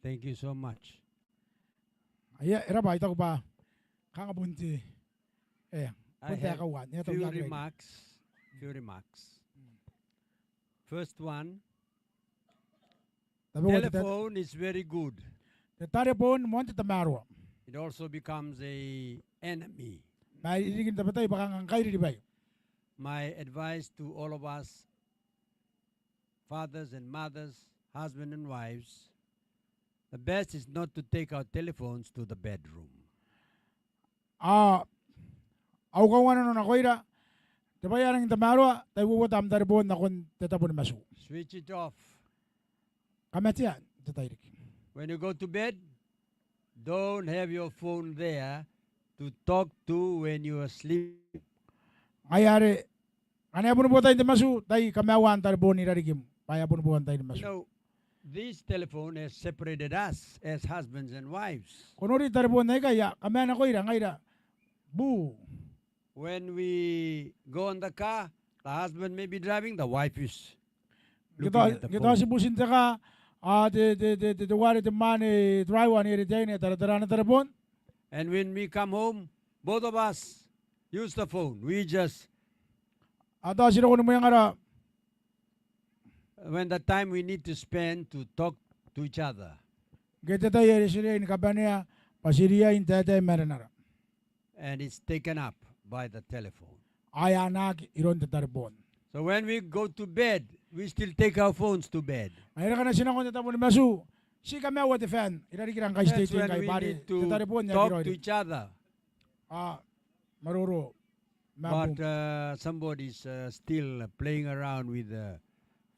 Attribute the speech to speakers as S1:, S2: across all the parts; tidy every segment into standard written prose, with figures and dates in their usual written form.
S1: Thank you so much.
S2: Aya era ba ita ko ba kanga bunti. Eh,
S1: I
S2: punta
S1: have
S2: ka wan. Ito
S1: few
S2: yag
S1: remarks. Few remarks. First one,
S2: Tabi ko
S1: telephone is very good.
S2: telephone mo ta tamaro.
S1: It also becomes a enemy.
S2: May irigin tapatay baka ang kairi di bay.
S1: My advice to all of us, fathers and mothers, husband and wives, the best is not to take our telephones to the bedroom.
S2: Ah, au ka wana no na koira. Tapay ang tamaro tay wo tam telephone na kon tetapon masu.
S1: Switch it off.
S2: Kamatian tatay.
S1: When you go to bed, don't have your phone there to talk to when you are asleep.
S2: Ayare ane pun buat tayo masu tay kamawan telephone ni rarikim. Paya pun buat tayo
S1: You
S2: masu.
S1: know, this telephone has separated us as husbands and wives.
S2: Kunori telephone na kaya kamaya na koira ngaira. Bu.
S1: When we go in the car, the husband may be driving, the wife is looking
S2: Kita
S1: at the
S2: kita si
S1: phone.
S2: busin ka de wari de mane driver ni rejay ni tara na telephone.
S1: And when we come home, both of us use the phone. We just,
S2: Ata sila kuno mo yang ara.
S1: when the time we need to spend to talk to each other.
S2: Kita tayo yeri sila in kabanya pasiria in tete merenara.
S1: And it's taken up by the telephone.
S2: Aya nak iron te telephone.
S1: So when we go to bed, we still take our phones to bed.
S2: Mayroon ka na sinakon te tapon masu. Si kami awat fan. Irari kirang kay
S1: That's
S2: state
S1: when
S2: kay
S1: we
S2: bari
S1: need
S2: te
S1: to
S2: telephone niya
S1: talk
S2: kiro.
S1: to each other.
S2: Maruro.
S1: But somebody's still playing around with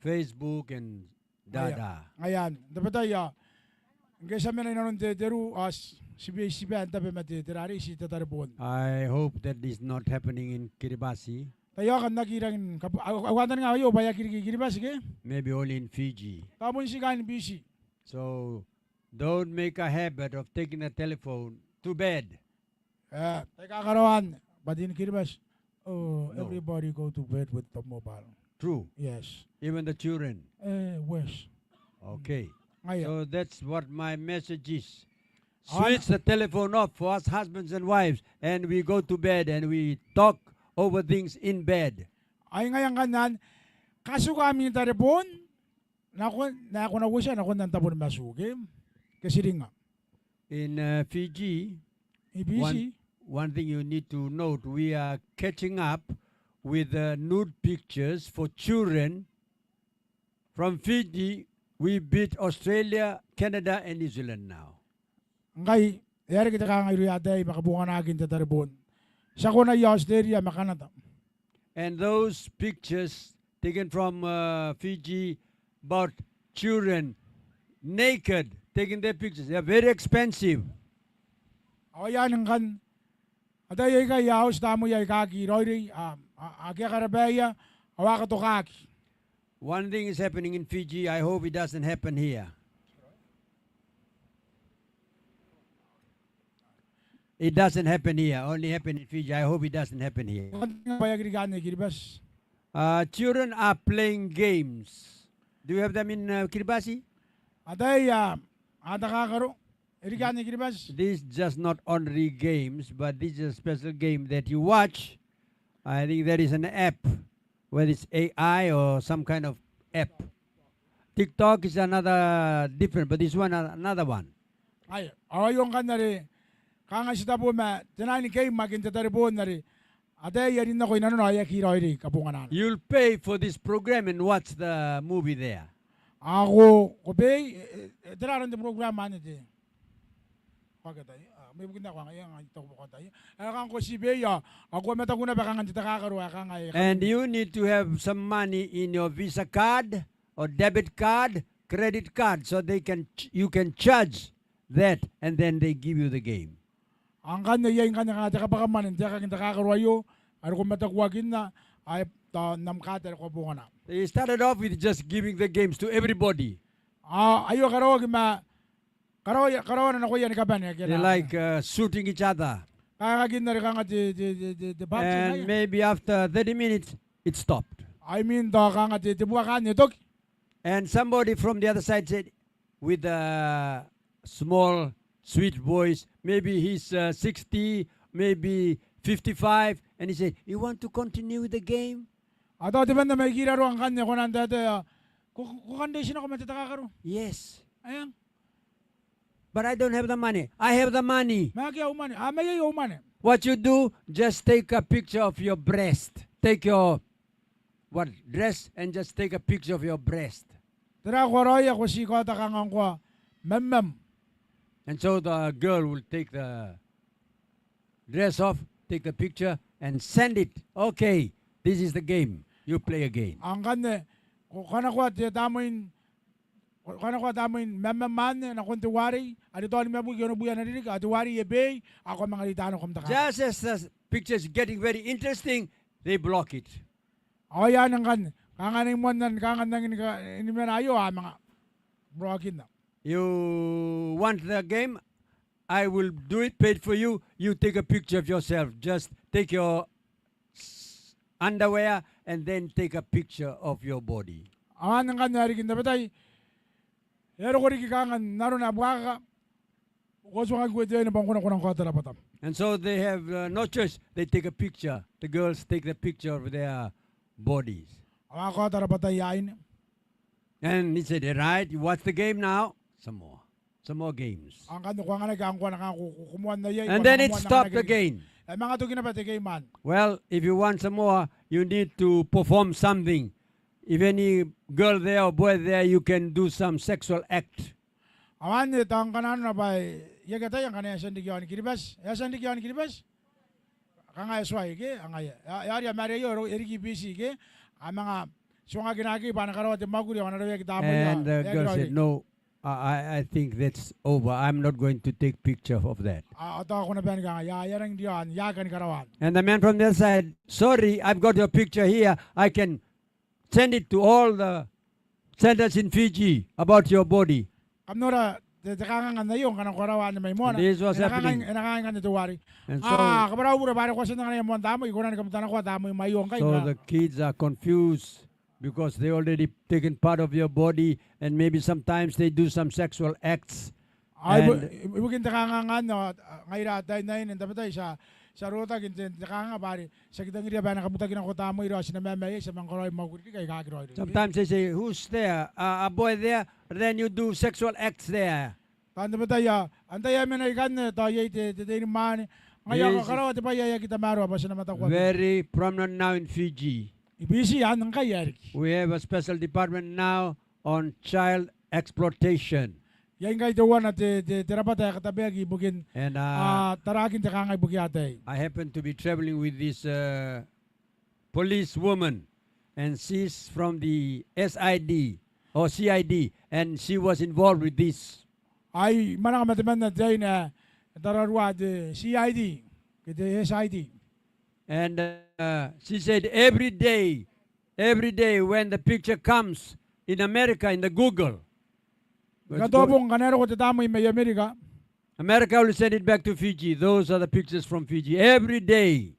S1: Facebook and dada.
S2: Ayan. Dapat tayo. Ngay sa mga nanon te teru sibi anta pe mati terari si te telephone.
S1: I hope that is not happening in Kiribati.
S2: Tayo kan nakirang awatan nga ayo baya kiri ba sige.
S1: Maybe only in Fiji.
S2: Tapon si kan busy.
S1: So don't make a habit of taking the telephone to bed.
S2: Teka karawan. Badin kiribas. Oh,
S1: No.
S2: everybody go to bed with the mobile.
S1: True.
S2: Yes.
S1: Even the children.
S2: West.
S1: Okay.
S2: Ngayon.
S1: So that's what my message is. Switch the telephone off for us husbands and wives, and we go to bed and we talk over things in bed.
S2: Ay ngayon kanan. Kaso kami yung telepon. Na ako na siya. Na ako nang tapon masuki. Kasi rin nga.
S1: In Fiji,
S2: Busy.
S1: one thing you need to note, we are catching up with nude pictures for children. From Fiji, we beat Australia, Canada, and New Zealand now.
S2: Ngay. Yari kita ka ngayon yata. Makabunga na akin sa telepon. Sa ko na yung Australia. Makanata.
S1: And those pictures taken from Fiji about children naked, taking their pictures, they are very expensive.
S2: O yan ang kan. At ay ka yaos tamo yay kaki. Reirei. Aki karabaya. Awa ka to kaki.
S1: One thing is happening in Fiji, I hope it doesn't happen here. It doesn't happen here, only happen in Fiji. I hope it doesn't happen here.
S2: Baya kirigane kiribas.
S1: Children are playing games. Do you have them in Kiribati?
S2: Atay ata kakaro. Irigane kiribas.
S1: These just not ordinary games, but this is a special game that you watch. I think there is an app, whether it's AI or some kind of app. TikTok is another different, but this one another one.
S2: Ay, yung kanari. Kanga sita po ma, tinani kay makin telepon nari. Atay yarin na ko inano na ayak Reirei kapunganan.
S1: You'll pay for this program and watch the movie there.
S2: Ako ko pay tiraran de programa ni te. Pagatay. May bugin ako ngayon ito ko tayo. Akang ko si Beya. Ako mata ko na baka nga kakaro akang ay.
S1: And you need to have some money in your Visa card or debit card, credit card, so you can charge that, and then they give you the game.
S2: Ang kanya yung kanya nga baka man hindi ka kinta kakaro ayo. Ano ko mata kuwagin na ay namkater ko bunga na.
S1: They started off with just giving the games to everybody.
S2: Ayo karo ma karo na ko yan kaban.
S1: They like shooting each other.
S2: Kakagin na rin ka nga the
S1: And maybe after 30 minutes, it stopped.
S2: I mean, ka nga buwa ka nito.
S1: And somebody from the other side said, with the small, sweet voice. Maybe he's 60, maybe 55, and he said, "You want to continue with the game?"
S2: Atau di ba na may gira ro ang kanya ko nanda ito, kukandisyon ako matitaka ro.
S1: Yes.
S2: Ayan,
S1: But I don't have the money. I have the money.
S2: magya umani, may umani.
S1: What you do, just take a picture of your breast. Take your dress and just take a picture of your breast.
S2: Tara ko roya ko si ko takangan ko, mem.
S1: And so the girl will take the dress off, take the picture, and send it. Okay, this is the game. You play a game.
S2: Ang kanya, kana ko damoin mem man na kuntiwari, adito ni mabu yono buya na dinig, atuwari ebe, ako mga litano kom taka.
S1: Just as the picture is getting very interesting, they block it.
S2: O yan ang kan, kanganing mo nan kanganang ini merayo mga broken na.
S1: You want the game? I will do it, paid for you. You take a picture of yourself. Just take your underwear and then take a picture of your body.
S2: Ang anang kan nari kinda batay. Ero ko riki kangan naron na buaka. Ko so nga gwede na bang kunang ko tara patam.
S1: And so they have no choice. They take a picture. The girls take the picture of their bodies.
S2: Ang ko tara patay yain.
S1: And he said, right, you watch the game now. Some more games.
S2: Ang kan ko nga nagang ko kumuan na yay.
S1: And then it stopped again.
S2: Ay mga to kinapatay kay man.
S1: Well, if you want some more, you need to perform something. If any girl there or boy there, you can do some sexual act.
S2: Awan ni tang kanan na bay. Yagata yang kanaya sandigyan kiribas. Ya sandigyan kiribas. Kanga sway ke angay. Yari amare yo eriki busy ke. Ang mga sunga ginagi pa nakarawat maguri ang narawi kita mo.
S1: And the girl said, no, I think that's over. I'm not going to take picture of that.
S2: Ato ako na ben kanga ya yarang diyan ya kan karawan.
S1: And the man from the other side, sorry, I've got your picture here. I can send it to all the centers in Fiji about your body.
S2: Kamnora kangan na yung kanang karawan may mo na.
S1: This was happening.
S2: Kanang ito wari.
S1: And so,
S2: kabaraw ura bare ko sa nang mo damo igunan kam tanang ko damo mayong kay.
S1: so the kids are confused because they already taken part of your body, and maybe sometimes they do some sexual acts.
S2: Ay ibukin kangan no ngaira day na in tapatay sa ruta kinten kanga bare sa kitang iriya ba nakabuta kinang ko tamo iro sinamamay sa mangkoroy maguri kay kagro.
S1: Sometimes they say, who's there? A boy there? Then you do sexual acts there.
S2: Tanda bataya antaya men ay kan to yey te man ngayon
S1: Yes.
S2: karawa te pa yaya kita maro ba sa namata ko.
S1: Very prominent now in Fiji.
S2: Ibisi yan ang kay
S1: We have a special department now on child exploitation.
S2: Yan kay tuwan at terapata katabegi bukin
S1: And
S2: tarakin te kangay bukiate.
S1: I happen to be traveling with this police woman, and she's from the SID or CID, and she was involved with this.
S2: Ay manang mataman na day na tararwa de CID kete SID.
S1: And she said every day when the picture comes in America in the Google,
S2: Katobong kanero ko tamo may Amerika.
S1: America will send it back to Fiji. Those are the pictures from Fiji every day.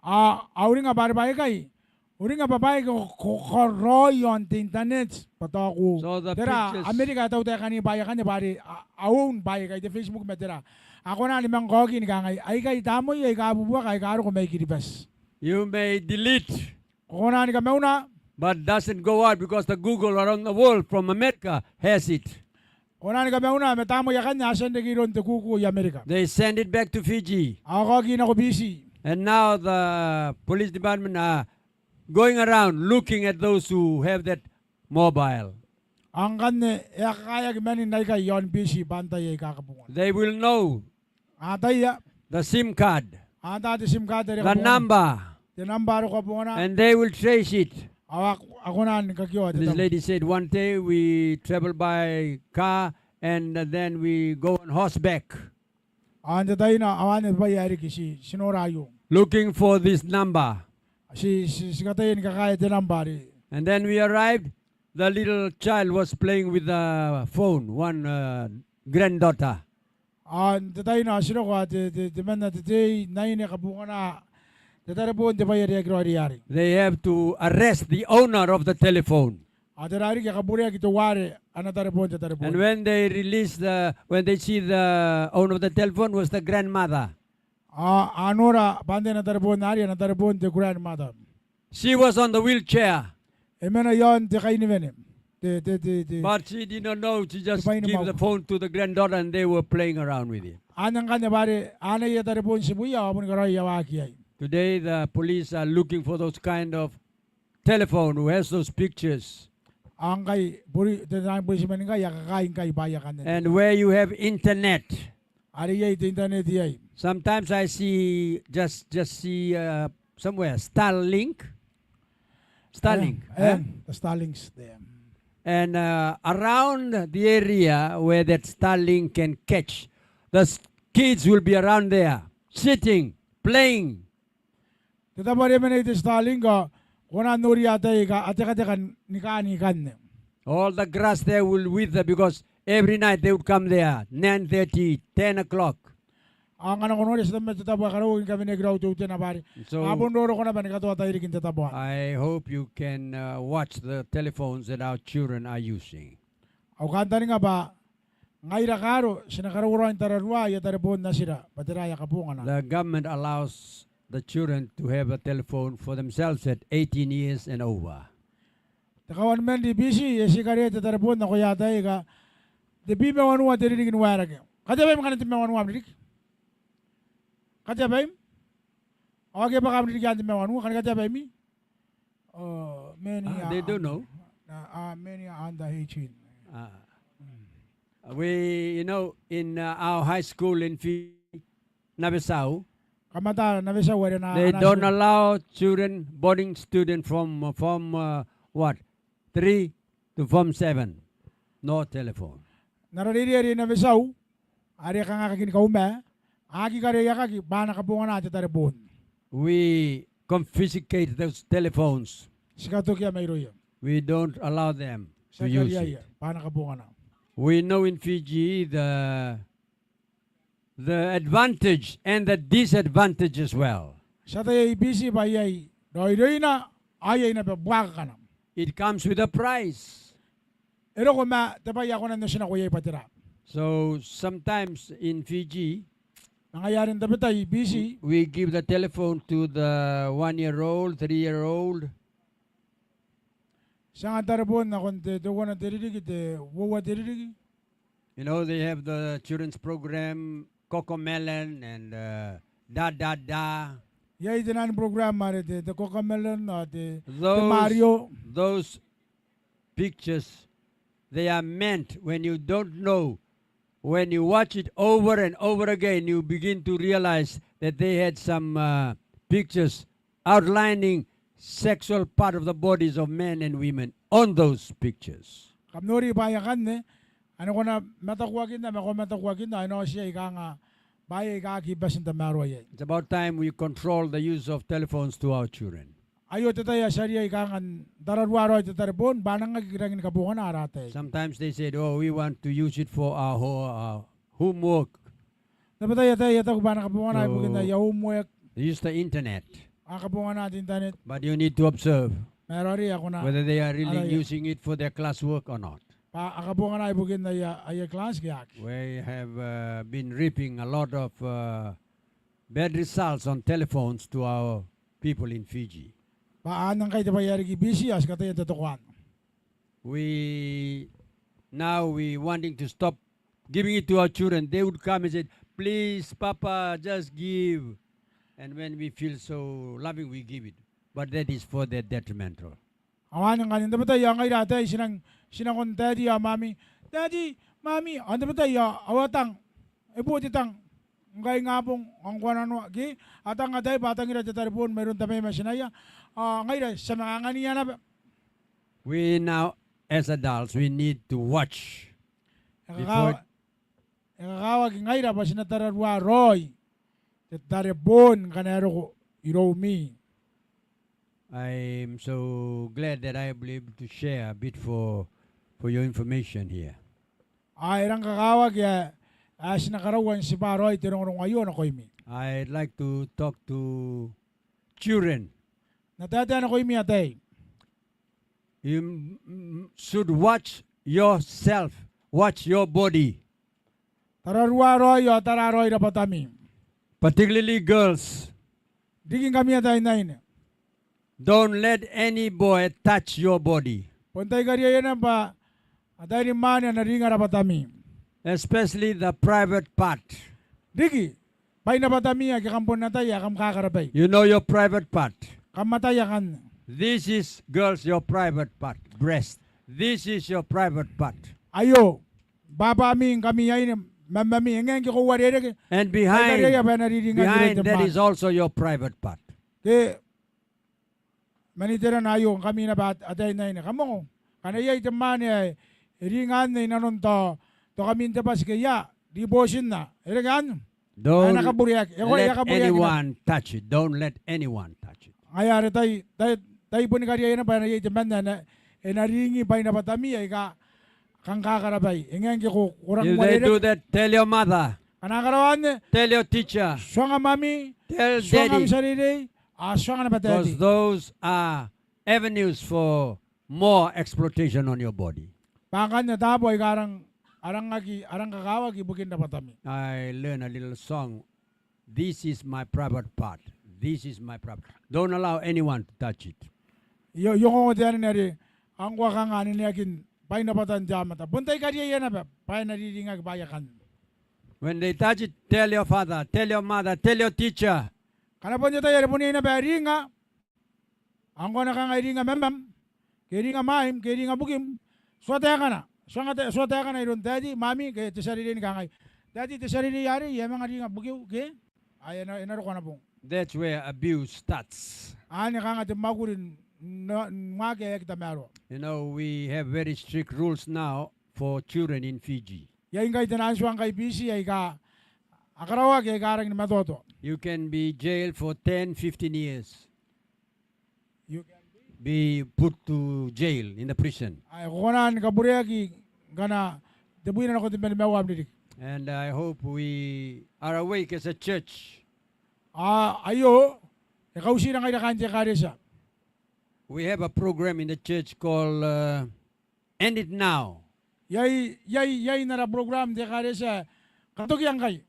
S2: Auring nga barbay kay. Uring nga babay ko koroy on the internet pataku.
S1: So the
S2: Tera
S1: pictures.
S2: Amerika taw ta kani baya kani bari awon baya kay the Facebook metera. Ako na limang kogi ni kangay ay kay tamo ay kabubuwa kay karo ko may kiribas.
S1: You may delete,
S2: Ko na ni kamauna.
S1: but doesn't go out because the Google around the world from America has it.
S2: Ko na ni kamauna metamo ya kanya asan de giron te kuku ya Amerika.
S1: They send it back to Fiji.
S2: Ako gi na ko busy.
S1: And now the police department are going around looking at those who have that mobile.
S2: Ang kanne ya kaya gimanin nay kay yon busy bantay ay kakabungan.
S1: They will know
S2: Atay ya.
S1: the SIM card,
S2: Ata de sim card
S1: the number,
S2: the number ko bunga.
S1: and they will trace it.
S2: Ako na ni kakyo.
S1: This lady said one day we travel by car and then we go on horseback
S2: Anda tayo na awan ba yari kisi sinorayo.
S1: looking for this number.
S2: Si katay ni kakaya de number.
S1: And then we arrived. The little child was playing with the phone, one granddaughter.
S2: Anda tayo na sino ko de man na de nay ni kabunga na. De tara po de ba yari yari.
S1: They have to arrest the owner of the telephone.
S2: Adarari kaya kaburi kita ware anatarebon
S1: And
S2: tarebon.
S1: when they when they see the owner of the telephone was the grandmother.
S2: Anora pande natarebon nari anatarebon te grandmother.
S1: She was on the wheelchair,
S2: Emena yon te kaini vene. Te.
S1: but she did not know. She just
S2: Dipain
S1: gave
S2: mo.
S1: the phone to the granddaughter and they were playing around with it.
S2: Anang kanya bare ana ya tarebon sibuya apun karoy yawaki ay.
S1: Today, the police are looking for those kind of telephone who has those pictures.
S2: Ang kay buri te nang buri simen kay yakakain kay baya kan.
S1: And where you have internet.
S2: Ari yay te internet yay.
S1: Sometimes I see just see somewhere Starlink. Starlink.
S2: The Starlinks there.
S1: And around the area where that Starlink can catch, kids will be around there, sitting, playing.
S2: Kita bare mena ite Starlink ka kona nuri ate ka ate kan nikani kan.
S1: All the grass there will wither because every night they would come there, 9:30, 10 o'clock.
S2: Ang ano kono sa tamet tabo karo kami negraw tu na bare.
S1: So
S2: Abon doro kona ban kato atay rikin tabo.
S1: I hope you can watch the telephones that our children are using.
S2: Au kanta nga ba ngaira karo sinakaruwa tararwa ya tarebon na sira patiraya kapunga na.
S1: The government allows the children to have a telephone for themselves at 18 years and over.
S2: Takawan men di bisi yesi kare te tarebon na kuya tay ka. De bibe wanwa te rikin wara ke. Kata ba makana te wanwa rik. Kata ba? Okay ba kami rikin te wanwa kan kata ba mi? Many
S1: They don't know.
S2: Many are under 18.
S1: We, in our high school in Nabisao,
S2: Kamata na bisa wala na.
S1: they don't allow children, boarding students from what, 3 to from 7, no telephone.
S2: Narariri na bisa ari ka nga kakin kaume. Aki kare yakaki bana kapunga na te tarebon.
S1: We confiscate those telephones.
S2: Sikato kya Irouia.
S1: We don't allow them to use it.
S2: Bana kapunga na.
S1: We know in Fiji the advantage and the disadvantage as well.
S2: Sa tayo busy ba yay? Doy na ayay na buwaka ka na.
S1: It comes with a price.
S2: Ero ko ma tapay ako na siya na kuyay patira.
S1: So sometimes in Fiji,
S2: Nangayarin tabi tayo busy.
S1: we give the telephone to the 1-year-old, 3-year-old.
S2: Sa nga tarebon na konti doon na tiriri kite wawa tiriri.
S1: They have the children's program, Cocomelon and Da Da Da.
S2: Yay dinan program mare te Cocomelon na te
S1: Those,
S2: Mario.
S1: those pictures, they are meant when you don't know. When you watch it over and over again, you begin to realize that they had some pictures outlining sexual part of the bodies of men and women on those pictures.
S2: Kamnori baya kan ne. Ano ko na matakuwakin na mako matakuwakin na ano siya ika nga baya ika kibas ng tamaro yay.
S1: It's about time we control the use of telephones to our children.
S2: Ayo tataya sariya ika nga dararwaro ito tarebon banang nga kirangin kabungan na arate.
S1: Sometimes they said, oh, we want to use it for our homework.
S2: Napataya tayo ito kung banang kabungan na
S1: So,
S2: ibugin na yaumwek.
S1: Use the internet.
S2: Ang kabungan natin internet.
S1: But you need to observe
S2: Merari ako na.
S1: whether they are really
S2: Alaya.
S1: using it for their classwork or not.
S2: Ang kabungan na ibugin na ay class kayak.
S1: We have been reaping a lot of bad results on telephones to our people in Fiji.
S2: Paanang kayo tapayari ki busy as kataya tatukuan.
S1: We wanting to stop giving it to our children. They would come and say, please, Papa, just give. And when we feel so loving, we give it. But that is for their detrimental.
S2: Awan ang kanin tapataya ang kayo dati sinang kon daddy mami. Daddy, mami, ang tapataya awatang ibuti tang ngay nga pong ang kuwanan gi atang aday batang ira tataripon mayroon tamay masinaya ngay sa mga nganiya na
S1: We now, as adults, we need to watch.
S2: Nakakawag ngay ba sinatararwa Roy tataripon kanero ko Irouia.
S1: I'm so glad that I am able to share a bit for your information here.
S2: Ay rang kakawag ya sinakarawan si Paroy tinong ngayon ako imi.
S1: I'd like to talk to children.
S2: Natata na ko imi atay.
S1: You should watch yourself, watch your body,
S2: Tararuaroy o tararoy rapatami.
S1: particularly girls.
S2: Diging kami atay nain.
S1: Don't let any boy touch your body,
S2: Puntay kariya yan pa. Atay ni manya na ringa rapatami.
S1: especially the private part.
S2: Digi. Pay napatami ya kikampon na tayo kam kakarapay.
S1: You know your private part.
S2: Kamataya kan.
S1: This is, girls, your private part, breast. This is your private part.
S2: Ayo. Baba aming kami ay mamami ngayon ko warere.
S1: And
S2: Behind
S1: behind that is also your private part.
S2: Ke manitira na ayo kami na bat atay na ina kamo. Kanaya itaman ay ringan na inanon to kami tapas kaya devotion na. Iragan.
S1: Don't
S2: Nakaburiak.
S1: let anyone touch it. Don't let anyone touch it.
S2: Ayari tay pun kariya na pa na itaman na naringi pa na patami ay ka kang kakarabay. Ngayon ko kurang
S1: If they do
S2: warere.
S1: that, tell your mother,
S2: Kanakarawan.
S1: tell your teacher,
S2: Swanga mami.
S1: tell
S2: Swanga
S1: daddy,
S2: sarili. Swanga na
S1: because
S2: patati.
S1: those are avenues for more exploitation on your body.
S2: Pakan na tabo ay karang arang kakawag ibukin na patami.
S1: I learned a little song. This is my private part. This is my private. Don't allow anyone to touch it.
S2: Yung ko diyan nari ang wakang ani niyakin pay napatan jamata. Buntay kariya yan na pay nariringag bayakan.
S1: When they touch it, tell your father, tell your mother, tell your teacher.
S2: Kanapon niya tayo punin na bayaringa. Ang ko nakangairinga memam. Kiringa maim, kiringa bukim. Swataya ka na. Swataya ka na iron daddy, mami, kaya tisarili ni kangay. Daddy, tisarili yari, yung mga ringa bukiw, kaya? Ay, inaro ko na pong.
S1: That's where abuse starts.
S2: Ani kanga timagurin nga kaya kita mero.
S1: You know, we have very strict rules now for children in Fiji.
S2: Yain kay tinanswang kay busy ay ka akarawa kay karang ni matoto.
S1: You can be jailed for 10, 15 years.
S2: You can
S1: Be put to jail in the prison.
S2: ay kukunan kaburiaki kana debuin na ko timel mewam didik.
S1: And I hope we are awake as a church.
S2: Ayo ikaw sila kay kanje karesa.
S1: We have a program in the church called End It Now.
S2: Yay na program de karesa katok yang kay.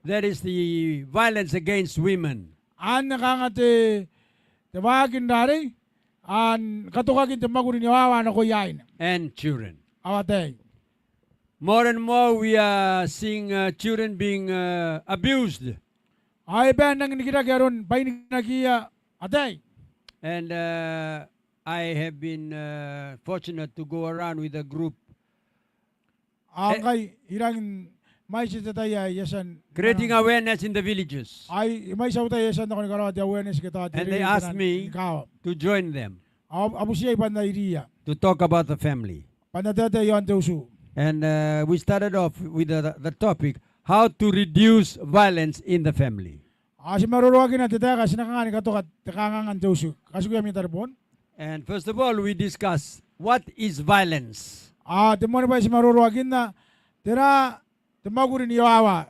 S1: That is the violence against women.
S2: An nakangate tawagin dari an katukagin timagurin yawa na ko yain.
S1: And children.
S2: Awatay.
S1: More and more we are seeing children being abused.
S2: Ay ben nang nikita karon bay nagiya atay.
S1: And I have been fortunate to go around with a group
S2: Ang kay irang may sa tataya yasan
S1: creating awareness in the villages.
S2: ay may sa tataya yasan ako nagkaroon at awareness kita.
S1: And they asked me to join them
S2: Abu siya ipan na iriya.
S1: to talk about the family.
S2: Panatata yon teusu.
S1: And we started off with the topic, how to reduce violence in the family.
S2: Si maruruagin na tataya kasi nakangani katukat takangangan teusu. Kasi kuya minta repon.
S1: And first of all, we discuss what is violence.
S2: Timon pa si maruruagin na tira timagurin yawa.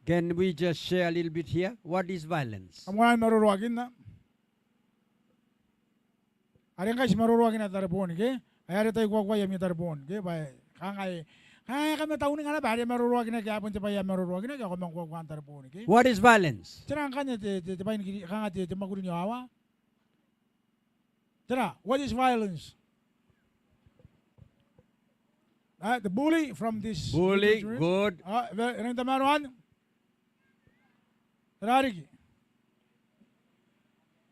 S1: Can we just share a little bit here? What is violence?
S2: Kamuan maruruagin na. Aring kasi maruruagin na tarepon ke. Ayari tayo kwa ya minta repon ke ba kangay kaya kami taon nga na ba maruruagin na kaya pun pa ya maruruagin na kaya kami kwa tarepon ke.
S1: What is violence?
S2: Tira kanya te pain kanga te timagurin yawa. Tira, what is violence? The bully from this.
S1: Bully, good.
S2: Ang tamaruan. Rariki.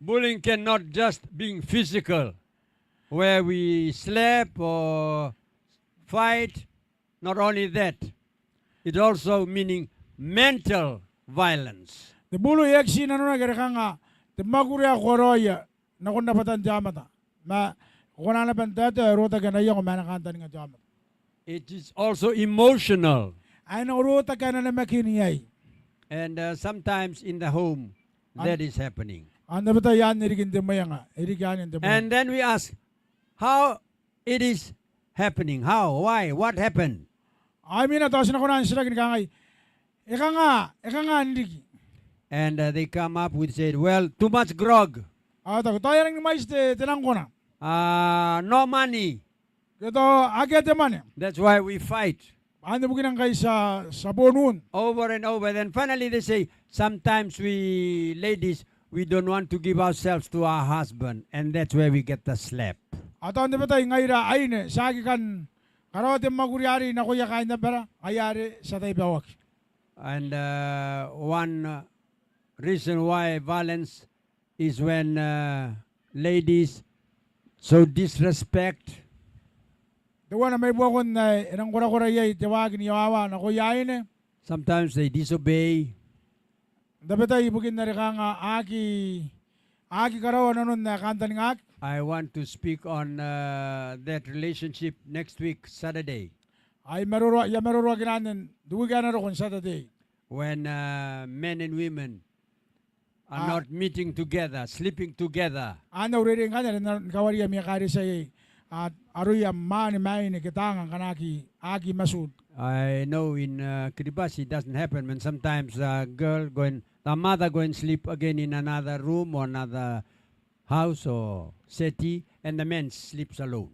S1: Bullying cannot just be physical, where we slap or fight. Not only that, it also meaning mental violence.
S2: The bully yaksi na nuna kaya kanga. Timaguria koroya. Nakon napatan jamata. Ma kuna na pantata rota kana yung manakanta nga jamata.
S1: It is also emotional.
S2: Ay no rota kana na makiniyay.
S1: And sometimes in the home, that is happening.
S2: Anda bata yan nirikin timaya nga. Irikan yung timaya.
S1: And then we ask, how it is happening? How? Why? What happened?
S2: Ay mina tawas na kuna sila kangay. Eka nga niriki.
S1: And they come up with said, well, too much grog.
S2: Tayo rin mais tinang ko na.
S1: No money.
S2: Kito agad man.
S1: That's why we fight
S2: Ano bukin ang kay sa bonun.
S1: over and over. Then finally they say, sometimes we ladies, we don't want to give ourselves to our husband. And that's where we get the slap.
S2: Ato hindi ba tayo ngayra ay ne sagi kan karote maguriari na kuya kain na pera ayari sa tayo bawak.
S1: And one reason why violence is when ladies so disrespect.
S2: Dawa na may buwakon na inang kura-kura yay tawagin yawawa na kuya ay ne.
S1: Sometimes they disobey.
S2: Dapat tayo bukin na rin nga aki karawan na nun na kanta ng ak.
S1: I want to speak on that relationship next week, Saturday,
S2: Ay maruro ginanin duwigan na rin Saturday.
S1: when men and women are
S2: Ah.
S1: not meeting together, sleeping together.
S2: Ano rin ka na kawariya miya kari sa at aruya mani may ni kitangan kanaki aki masud.
S1: I know in Kiribati it doesn't happen when sometimes the mother go and sleep again in another room or another house or city, and the man sleeps alone.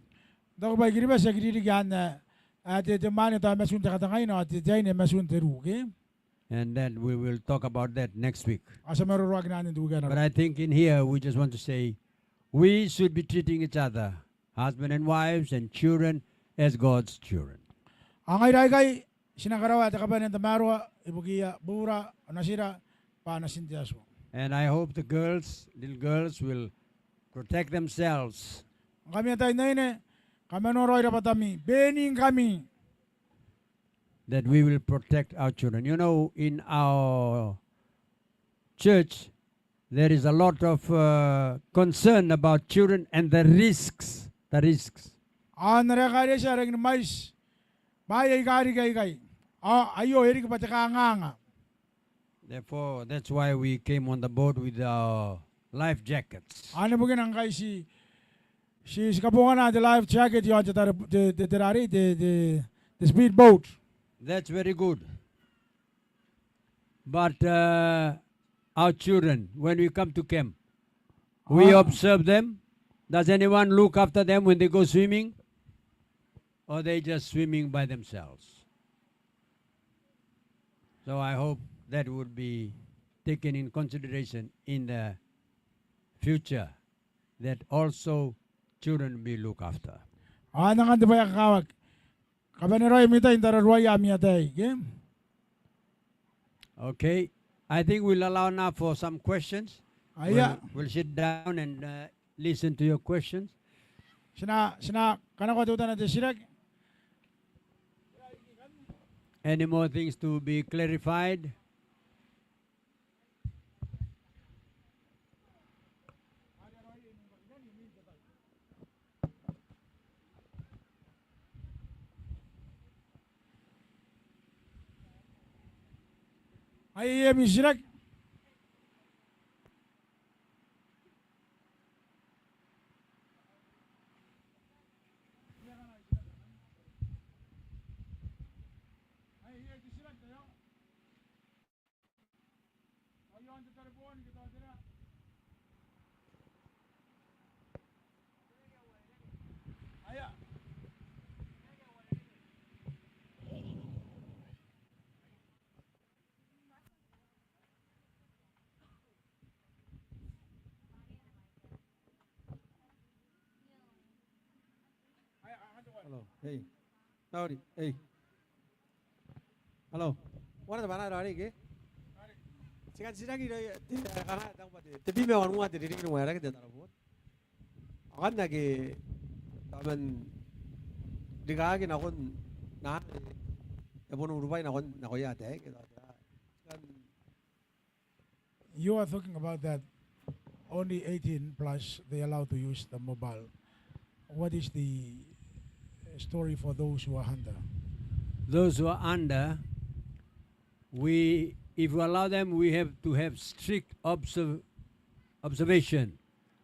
S2: Dako ba giri ba sa giri gan at ito mani ta masun ta katangay no at jay ne masun teru okay?
S1: And then we will talk about that next week.
S2: Asa maruro ginanin duwigan
S1: But
S2: na.
S1: I think in here we just want to say we should be treating each other, husband and wives and children, as God's children.
S2: Ang ay kay sinakarawa ta kaban ng tamarwa ibukia bura nasira pa nasintiaso.
S1: And I hope the little girls will protect themselves.
S2: Kami tayo na ine kami noroy dapat kami bening kami.
S1: That we will protect our children. You know, in our church, there is a lot of concern about children and the risks. The risks.
S2: Narakari siya rin mais. Bayay kari kay. Ayo eri ka patakanganga.
S1: Therefore, that's why we came on the boat with our life jackets.
S2: Ano bugin ang kay si kapungan na the life jacket yung the speedboat.
S1: That's very good. But our children, when we come to camp, we observe them. Does anyone look after them when they go swimming? Or they just swimming by themselves? So I hope that would be taken in consideration in the future, that also children be looked after.
S2: Nga di ba yung kakawag? Kabaniroy mita yung tararwaya miyatay.
S1: Okay, I think we'll allow now for some questions.
S2: Aya.
S1: We'll sit down and listen to your questions.
S2: Sina kanako tutan natin sirak.
S1: Any more things to be clarified?
S2: Ay mi sirak.
S3: Hello. Hey. Howdy. Hey. Hello. One of the banana ke? Sikat sidagi do kana tang pati. Tebi me orang muat diri ni muara ke datang buat. Akan lagi taman digagi na kon na ebon urupay na kon yate ke kan.
S2: You are talking about that only 18 plus they allowed to use the mobile. What is the story for those who are under?
S1: Those who are under, if we allow them, we have to have strict observation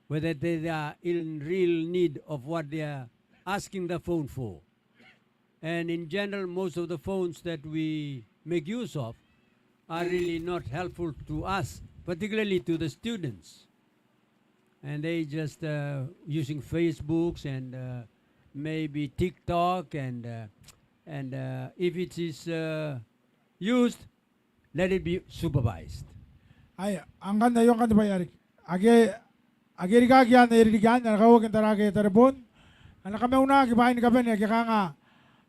S1: whether they are in real need of what they are asking the phone for. And in general, most of the phones that we make use of are really not helpful to us, particularly to the students. and they just using Facebooks and maybe TikTok and if it is used, let it be supervised.
S2: Ay, ang ganda yung kanta ba yari? Age rigagyan na irigyan na kawag ang tarage taripon. Ang nakamauna kibahin ka ba niya kaya nga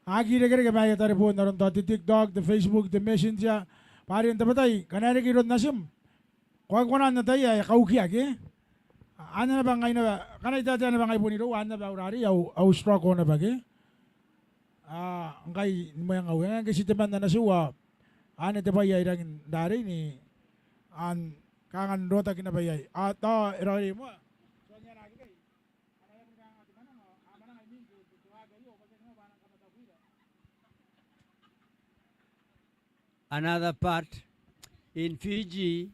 S2: agi regere kibahin taripon naron to the TikTok, the Facebook, the Messenger. Pari ang tabatay kanari kirot nasim. Kuwag ko na natay ay kauki age. Ano na ba ngayon na ba? Kanay dati na ba ngayon po nito? Ano na ba urari? Au stroke ko na ba age? Ang kay mo yung awin. Ang kasi teman na nasuwa. Ano na ba yung dari ni an kangan rota kinabayay. Ato irari mo.
S1: Another part, in Fiji,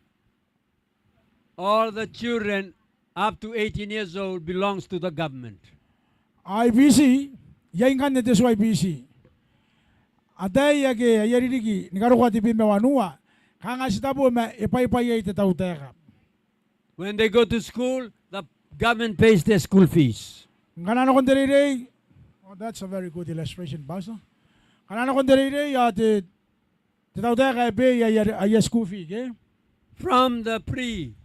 S1: all the children up to 18 years old belongs to the government.
S2: IBC, yain kan nete so IBC. Aday yake yaririgi nigaruwa tipi mewanua. Kanga sitabo me ipay te tauteka.
S1: When they go to school, the government pays their school fees.
S2: Kanano kon Reirei. Oh, that's a very good illustration, Basa. Kanano kon Reirei ya te tauteka be ya school fee, ke?
S1: From the pre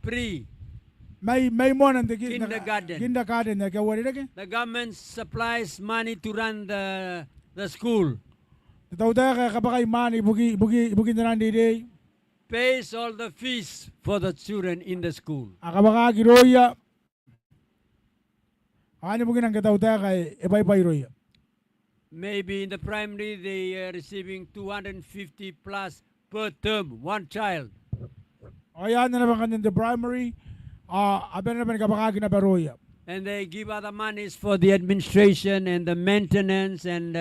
S2: May mo nan de
S1: kindergarten,
S2: na kawari ke?
S1: the government supplies money to run the school,
S2: Tauteka kabakay mani bugi na Reirei.
S1: pays all the fees for the children in the school.
S2: Akabaka Irouia. Ano mo ginang tauteka ipay Irouia.
S1: Maybe in the primary they are receiving 250 plus per term, one child.
S2: O yan na naman kanyan the primary. Aben naman kabaka Irouia.
S1: And they give other monies for the administration and the maintenance and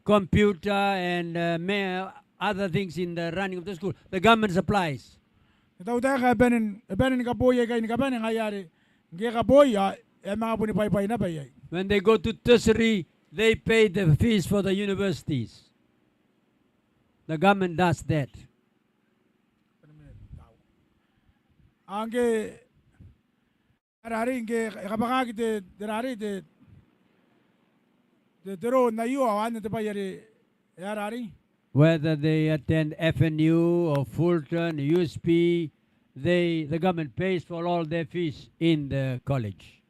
S1: computer and other things in the running of the school. The government supplies.
S2: Tauteka benen kaboy kay ni kaben ngayari. Ngi kaboy mga punipay na bayay.
S1: When they go to tertiary, they pay the fees for the universities. The government does that.
S2: Angge arari nge kabaka kite derari de dero na yu awan te bayari arari.
S1: Whether they attend FNU or Fulton, USP, the government pays for all their fees in the college.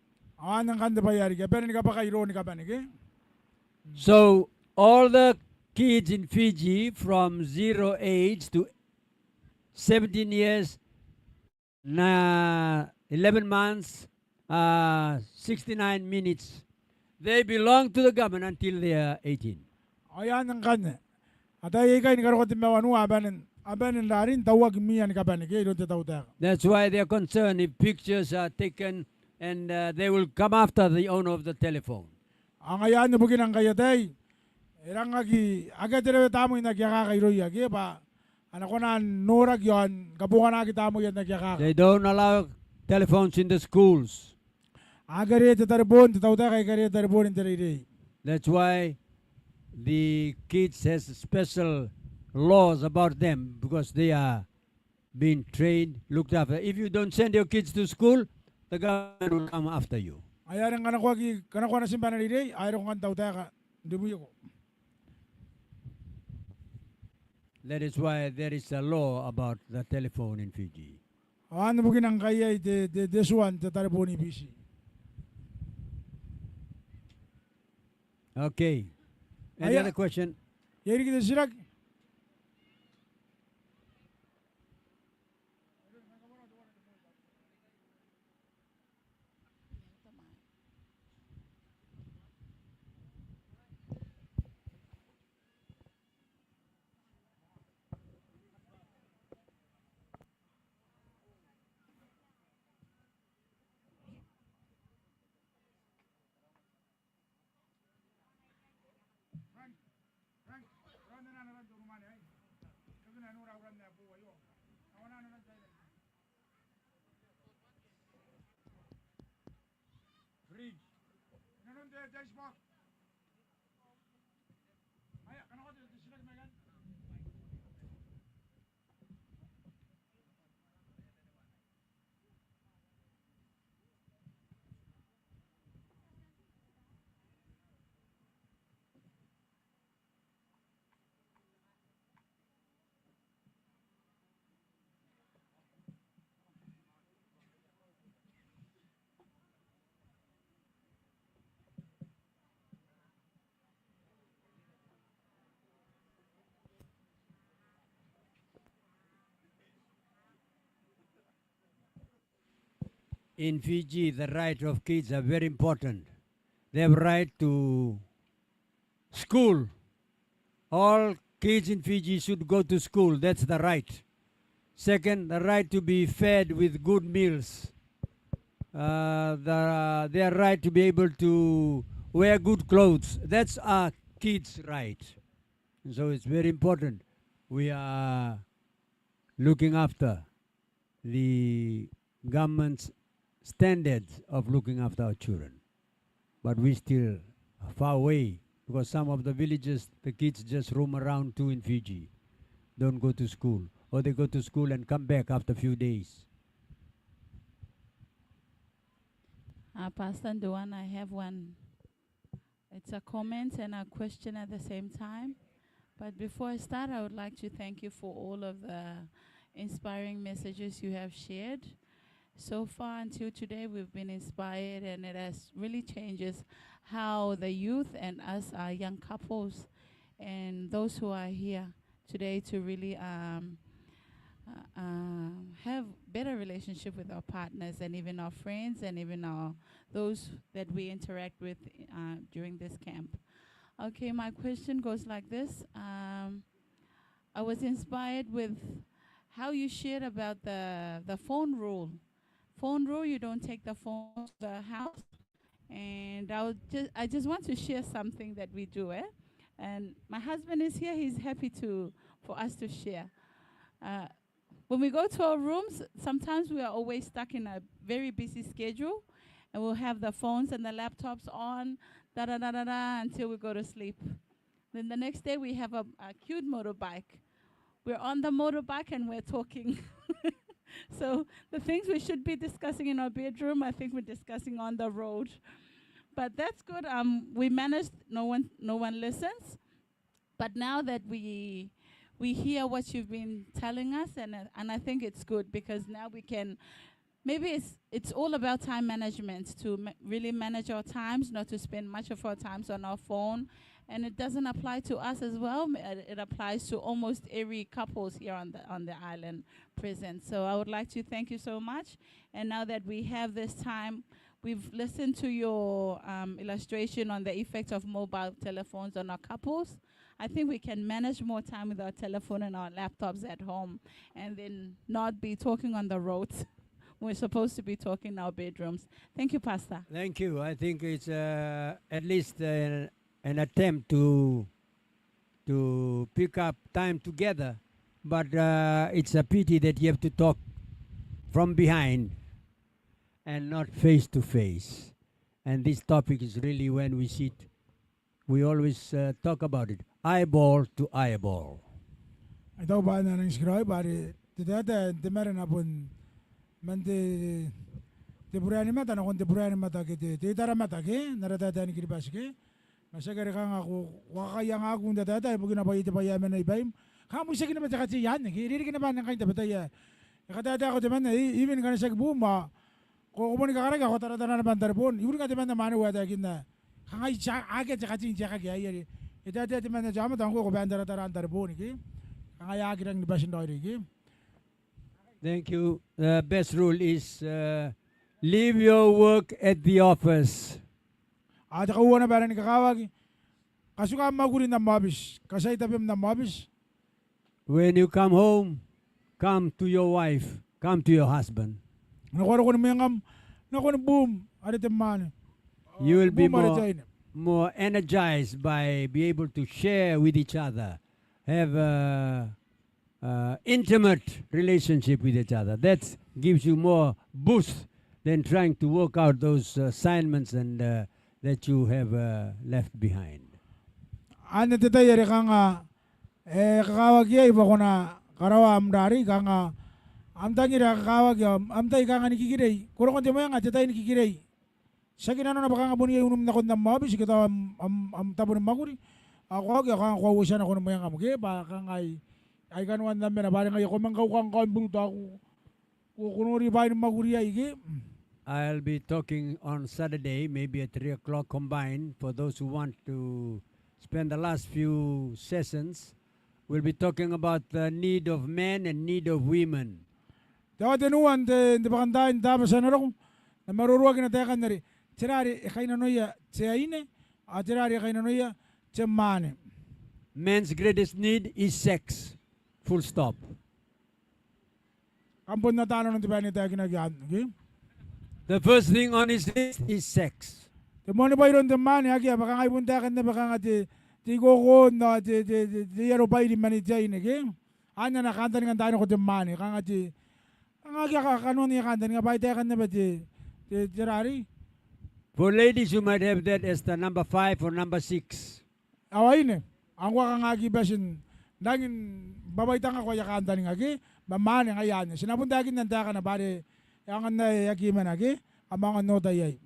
S2: Awan ang kanda bayari ke benen kabaka iro ni kaben ke.
S1: So all the kids in Fiji from 0 age to 17 years, 11 months, 69 minutes, they belong to the government until they are 18.
S2: Ayan ang kanya. Atay kay ni karokot mewanu aben larin tawag miyan kaben ke iro te tauteka.
S1: That's why they are concerned if pictures are taken and they will come after the owner of the telephone.
S2: Ang ayan na bugin ang kayatay. Irang aga tere tamo ina kaya ka Irouia ke pa. Anak ko na norag yon kabukan na kita mo yan nagyaka.
S1: They don't allow telephones in the schools.
S2: Agari te tarbon te tauteka kay kare tarbon in Reirei.
S1: That's why the kids has special laws about them because they are being trained, looked after. If you don't send your kids to school, the government will come after you.
S2: Ayan ang kanako na simbahan na Reirei, ayro kan tauteka. Dibuyo ko.
S1: That is why there is a law about the telephone in Fiji.
S2: Ano bugin ang kaya this one te tarbon ibisi.
S1: Okay. Any
S2: Aya-
S1: other question?
S2: Yeri kita sirak.
S1: in Fiji, the right of kids are very important. They have right to school. All kids in Fiji should go to school. That's the right. Second, the right to be fed with good meals. Their right to be able to wear good clothes. That's our kids' right. And so it's very important. We are looking after the government's standards of looking after our children. But we still are far away because some of the villages, the kids just roam around too in Fiji, don't go to school, or they go to school and come back after a few days.
S4: Pastor Duan, I have one. It's a comment and a question at the same time. But before I start, I would like to thank you for all of the inspiring messages you have shared. So far until today, we've been inspired, and it has really changes how the youth and us, our young couples, and those who are here today to really have better relationship with our partners and even our friends and even those that we interact with during this camp. Okay, my question goes like this. I was inspired with how you shared about the phone rule. Phone rule, you don't take the phone to the house. And I just want to share something that we do, And my husband is here. He's happy for us to share. When we go to our rooms, sometimes we are always stuck in a very busy schedule, and we'll have the phones and the laptops on, until we go to sleep. Then the next day we have a cute motorbike. We're on the motorbike and we're talking. So the things we should be discussing in our bedroom, I think we're discussing on the road. But that's good. We managed. No one listens. But now that we hear what you've been telling us, and I think it's good because now we can. Maybe it's all about time management to really manage our times, not to spend much of our times on our phone. And it doesn't apply to us as well. It applies to almost every couples here on the island present. So I would like to thank you so much. And now that we have this time, we've listened to your illustration on the effect of mobile telephones on our couples. I think we can manage more time with our telephone and our laptops at home and then not be talking on the roads. We're supposed to be talking in our bedrooms. Thank you, Pastor.
S1: Thank you. I think it's at least an attempt to pick up time together, but it's a pity that you have to talk from behind and not face to face. And this topic is really when we sit, we always talk about it, eyeball to eyeball.
S2: Ito ba na nang skroy bari tida de meron apun mande de burani mata na kon de burani mata ke de dara mata ke narada dan kiri basike masagari kang ako wakaya nga akong dada bugin na bayit pa yaman na ibaim kamu sige na mata kasi yan kiri ka na ba nang kain tabata kadada ko deman even kana sag buma ko mo ni kakaraga ko tara na bandar pon ibu ka deman na manu wada kinna kangai cha age kasi cha ka ayari dada deman na jama tangko ko bandar tara andar pon ki kangai age rang ni basin doiri ki.
S1: Thank you. The best rule is leave your work at the office.
S2: Ada kawan na barang kakawag kasuka magurin na mabis kasay tabim na mabis.
S1: When you come home, come to your wife, come to your husband.
S2: Nakuha ko na mayangam nakuha na boom ada teman.
S1: You will be more energized by be able to share with each other, have intimate relationship with each other. That gives you more boost than trying to work out those assignments and that you have left behind.
S2: Ano tita yari kanga kakawag ya iba ko na karawa amdari kanga amta nira kakawag ya amta kanga nikikiray kuro konti mo yang tita nikikiray sa kinano na baka nga buni unum na kon na mabis kita am tabon maguri ako ya kanga ko usan ako mo yang amuge ba kanga ay kanwan na mena bari nga ko mangkaw kang kan bruta ko kunori ba ni maguri ay gi.
S1: I'll be talking on Saturday, maybe at 3 o'clock combined. For those who want to spend the last few sessions, we'll be talking about the need of men and need of women.
S2: Dawa tenuan te bakantain tapos ano ro na marorwa kina tayo kanari tirari kaina noya tiaine a tirari kaina noya timane.
S1: Man's greatest need is sex. Full stop.
S2: Kampon na tano ng tiba ni tayo kinagyan. Okay?
S1: The first thing on his list is sex.
S2: Timone ba iron timane aki baka ngai punta kan na baka ngati ti koko na ti yero ba di mani tiaine okay? Anya na kanta ngan tayo ko timane kangati ngaki kanon ni kanta nga ba tayo kan na ba ti tirari.
S1: For ladies, you might have that as the number 5 or number 6.
S2: Awaine. Ang waka ngaki basin dangin babay tanga ko yakanta ni ngaki mamane ngayan. Sinapunta akin nanda ka na bare yang na yakiman aki amang nota yay.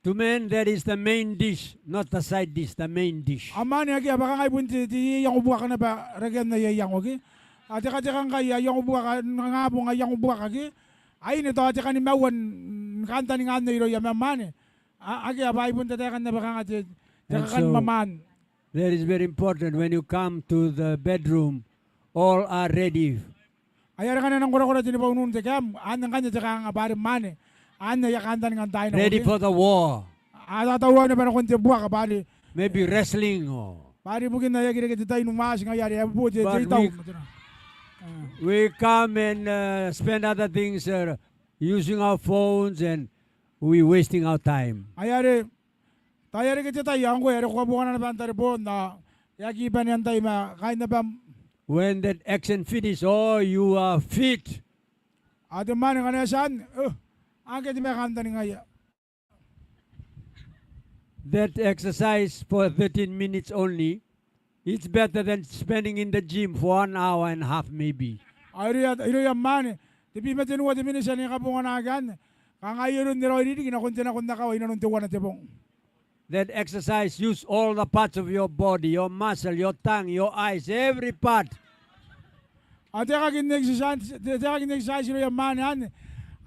S1: To men, that is the main dish, not the side dish, the main dish.
S2: Amane aki baka ngai bunti ti yang ubuka ka na ba ragyan na yayang okay. Ate ka kang kaya yang ubuka ka ngabo nga yang ubuka aki. Ay nito ate ka ni mawan kanta ni ngano iro ya mamane. Aki abay bunta ta kan na baka ngati kan maman.
S1: That is very important. When you come to the bedroom, all are ready.
S2: Ayara ka na ng kura-kura din pa unun te kam anang kanya te kang abare mane. Anya ya kanta ni ngantay na.
S1: Ready for the war.
S2: Ada tawa na ba na kunti buka ka bali.
S1: Maybe wrestling or...
S2: Pari mungkin na yagi kita tayo numas ngayari abu je
S1: But
S2: taw.
S1: we come and spend other things using our phones and we wasting our time.
S2: Ayari tayari kita tayo ang ko yari ko bukan na bantar po na yagi ban yan tayo ma kain na ba.
S1: When that action finish, oh, you are fit.
S2: Ate man nga na san. Ang kiti may kanta ni ngaya.
S1: That exercise for 13 minutes only, it's better than spending in the gym for 1 hour and a half maybe.
S2: Irouia man. Tipi matinuwa ti minisa ni kapungan agan. Kang ayun ni Reirei kinakunti na kunda ka inanun tiwan na tibong.
S1: That exercise use all the parts of your body, your muscle, your tongue, your eyes, every part.
S2: Ate ka kin-exercise Irouia man yan.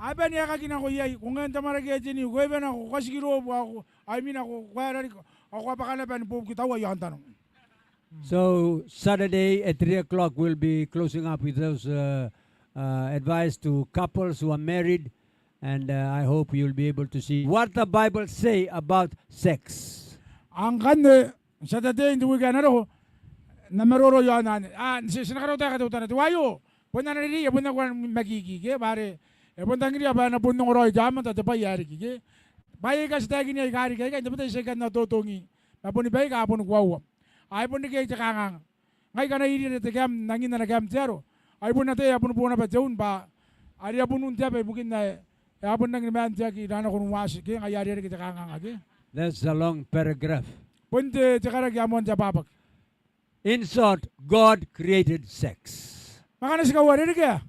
S2: Aba niya ka kinakuyay. Kung ngayon tamaragete ni kuya na ako kasiguro ako. I mean ako kaya ako apakalaban po kitawa yung tanong.
S1: So Saturday at 3 o'clock we'll be closing up with those advice to couples who are married. And I hope you'll be able to see what the Bible say about sex.
S2: Ang kande sa dati hindi ko na ro na maroro yan sinakaraw tayo katutan natin wayo punta na rin punta ko magigige pare punta ngiri ba na punong roy jaman tate pa yari gige bayi ka sa tagi niya ikari kaya hindi pa tayo sikat na tutungi napuni bayi ka apun kwawa ay pun ni kaya kangang ngay ka na iri na tegam nangin na nagam zero ay pun na tayo apun po na pa jaun ba ari apun nun tiya pa bukin na apun nang naman tiya ki dana ko nuwasi kaya ngay yari kita kangang agi.
S1: That's a long paragraph.
S2: Punte tikarag yamon tiya babak.
S1: In short, God created sex.
S2: Makana si kawari rin kaya.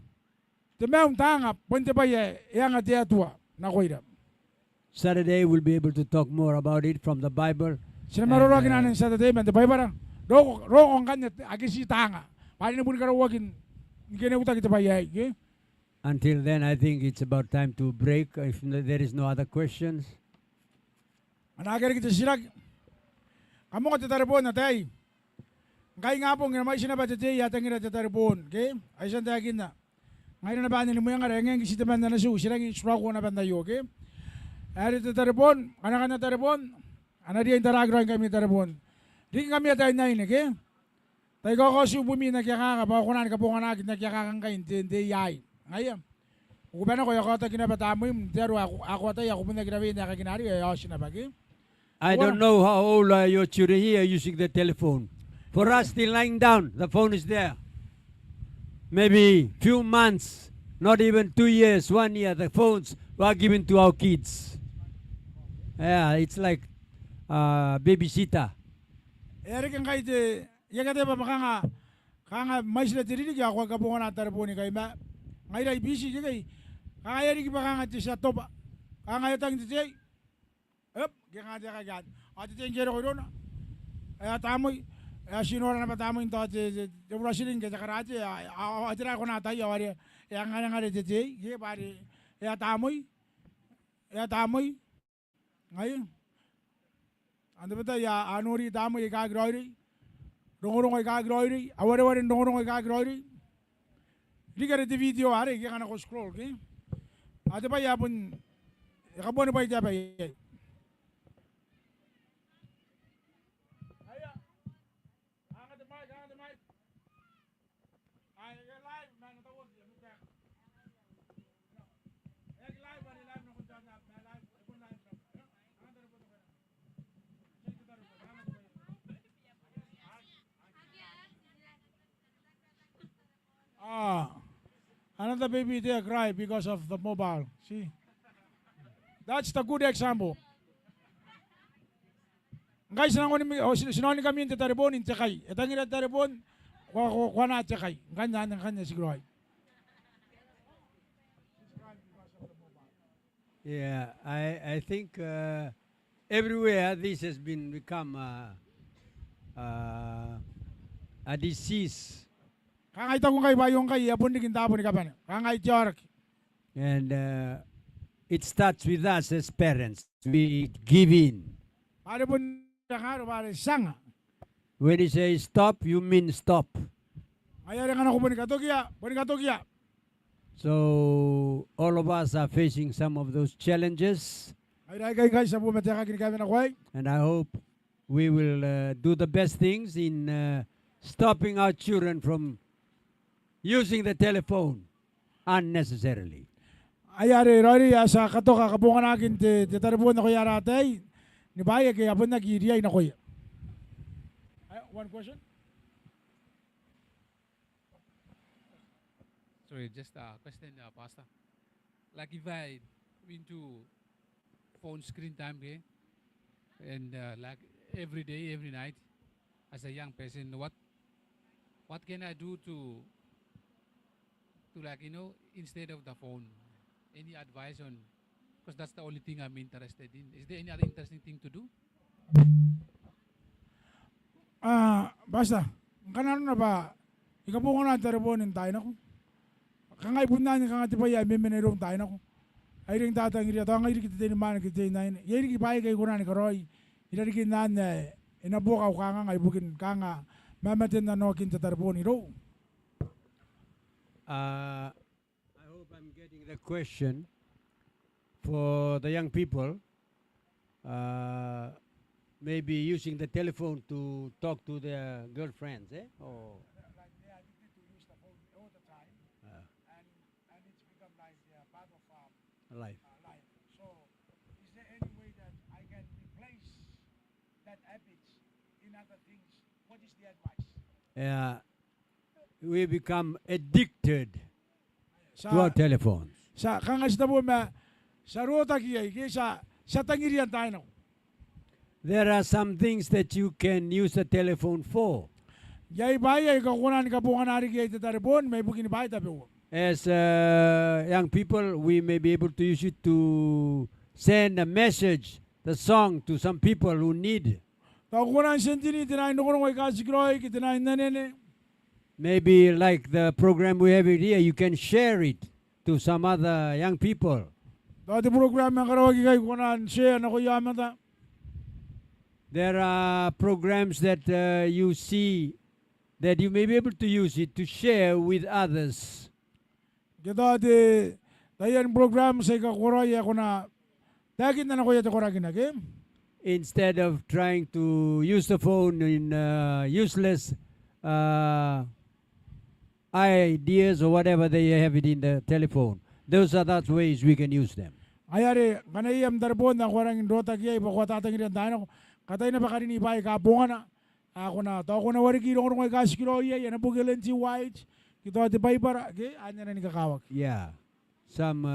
S2: Timeong tanga, punte pa yang at tua na koira.
S1: Saturday we'll be able to talk more about it from the Bible.
S2: Sina marorogin nanin sa tatay man, tapay parang rokong kanya agisi tanga. Pari na pun karawagin, kaya utak kita pa okay?
S1: Until then, I think it's about time to break. If there is no other questions.
S2: Anagari kita silag. Kamu ka tatarapon na tay. Kaya nga po, nga may sinaba tatay, yata nga tatarapon. Okay? Ay saan tagin na. Ngayon na ba nila mo yung ngayon, kasi taman na nasu, silang isura ko na bandayo, okay? Ay tatarapon, anak na tatarapon, anak diya yung taragrahan kami tatarapon. Di kami atay na yun, okay? Tayo ko kasi bumi nagyakaka, baka kunan ka po nga nagit nagyakakang kain, hindi yay. Ngayon, kung ba na ko, ako tayo kinabata mo yung, pero ako tayo, ako po naginabi, nakaginari, ayaw sinabagi.
S1: I don't know how old are your children here using the telephone. For us, still lying down, the phone is there. Maybe few months, not even 2 years, 1 year, the phones were given to our kids. Yeah, it's like babysitter.
S2: Eric ang kahit, yung kate pa kanga may sila tirinig ako kapungan na taraponi kay ma. Ngayon ay busy kay. Kanga Eric pa kanga sa top. Kanga yatang titay. Kaya nga kagad. At ito yung kero ko doon. Ay tamoy. Ay sinora na patamoy ito. Wala siling kaya karate. At tira ko na tayo. Ay nga titay. Kaya pari. Ay tamoy. Ay tamoy. Ngayon. Ano ba tayo? Anuri tamoy ikagroy. Rongorong ikagroy. Awari-wari rongorong ikagroy. Hindi ka rin video. Ari. Kaya nga na ko scroll. At pa yapon. Yakaboni pa ita pa iya. Aya. Angkat the mic, angkat the mic. Ay, live man tawag ya muka. Ay live bari live na kunta na live. Ibon live na. Angkat po to. Another baby there cry because of the mobile. See, that's the good example. Guys, sinoni kami yung taribon in Tsakay. Etang ina taribon, kwa na Tsakay. Kanya siguro ay.
S1: Yeah, I think everywhere this has become a disease.
S2: Kangay ta kung kay bayong kay abon ni kintapo ni kapan. Kangay tiyork.
S1: And it starts with us as parents. We give in.
S2: Pare pun karo pare sanga.
S1: When you say stop, you mean stop.
S2: Ayari nga na ko boni katokia.
S1: So all of us are facing some of those challenges.
S2: Ay kay sa bumetaka kini kami na kway.
S1: And I hope we will do the best things in stopping our children from using the telephone unnecessarily.
S2: Ayari rori sa katoka kabungan nakin te taribon na ko yaratay. Ni baye kay abon na giriya na ko. One question.
S5: Sorry, just a question, Pastor. Like if I into phone screen time here, and like every day, every night, as a young person, what can I do to like instead of the phone? Any advice on? Because that's the only thing I'm interested in. Is there any other interesting thing to do?
S2: Basta. Kanan na ba? Ikabukan na taribonin tayo na ko. Kangay punna ni kangati pa ya memenero tayo na ko. Ay ring tatang iri to ngay kita ni man kita na ini. Yeri ki pai kay kunan ka roy. Ira ri kinan inabuka ko kanga ibukin kanga mamaten na no kinta tarboni ro.
S1: I hope I'm getting the question for the young people. Maybe using the telephone to talk to their girlfriends, or
S2: They are addicted to use the phone all the time, and it's become like part of
S1: life.
S2: life. So, is there any way that I can replace that habit in other things? What is the advice?
S1: We become addicted to our
S2: Sa
S1: telephones.
S2: sa kangas na po sa rota kiyay sa tangirian tayo no.
S1: There are some things that you can use the telephone for.
S2: Yay bayay ka kunan ka po kanari kiyay taribon may bukin bay tabi.
S1: As young people, we may be able to use it to send a message, the song, to some people who need.
S2: Ta kunan sentini tinay no kuno kay kasigroy kitinay nanene.
S1: Maybe like the program we have here, you can share it to some other young people.
S2: Dati program ang karawagi kay kunan share na ko yaman ta.
S1: There are programs that you see that you may be able to use it to share with others.
S2: Kita di tayan program sa ikakuroy ako na dagit na ko yata koragin na game.
S1: Instead of trying to use the phone in useless ideas or whatever they have it in the telephone. Those are the ways we can use them.
S2: Ayari kanayam darbon na korangin rota kiyay bako tatangin tayo. Katay na ba karini ibay kabunga na. Ako na to ako na wari kilo ko kay kasikiro iya yan bugilen si white. Kito ati bay para ke anya na ni kakawak.
S1: Yeah. Some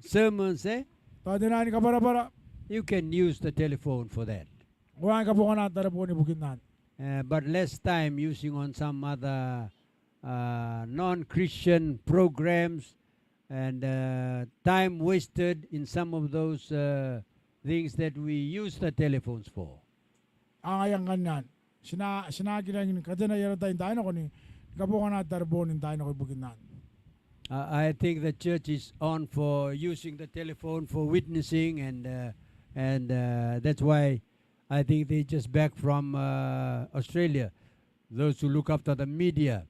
S1: sermons,
S2: Tadi na ni kabara-bara.
S1: you can use the telephone for that.
S2: Kuhan ka bunga na darbon ni bukinan.
S1: But less time using on some other non-Christian programs and time wasted in some of those things that we use the telephones for.
S2: Ang ganyan. Sinagi na yun. Kasi na yun tayo na ko ni kabunga na darbon tayo na ko bukinan.
S1: I think the church is on for using the telephone for witnessing, and that's why I think they just back from Australia. Those who look after the media,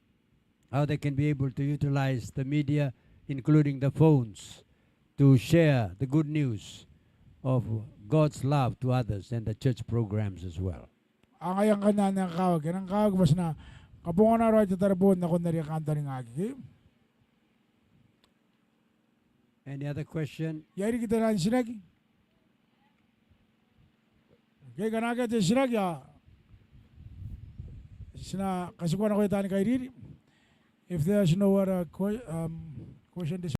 S1: how they can be able to utilize the media, including the phones, to share the good news of God's love to others and the church programs as well.
S2: Ang ayang kanan ng kawag. Ang kawag mas na kabungan na rin tatarabon na kung narikanta ng agi.
S1: Any other question?
S2: Yari kita na sinag. Kaya kanaga te sinag ya. Sina kasukuan ako itani kay Riri. If there's no other question this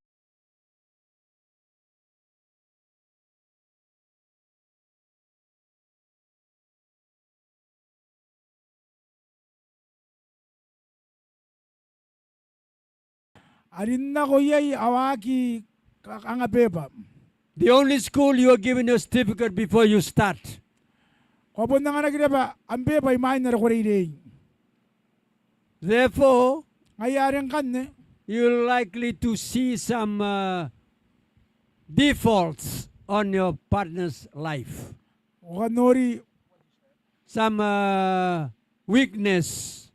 S2: Arin na ko yay awaki ang apepa.
S1: The only school you are given your certificate before you start.
S2: Kapon na nga nagkita ang pepa imahin na ko Reirei.
S1: Therefore,
S2: Ngayari ang kan
S1: you're likely to see some defaults on your partner's life,
S2: O kanori
S1: some weakness.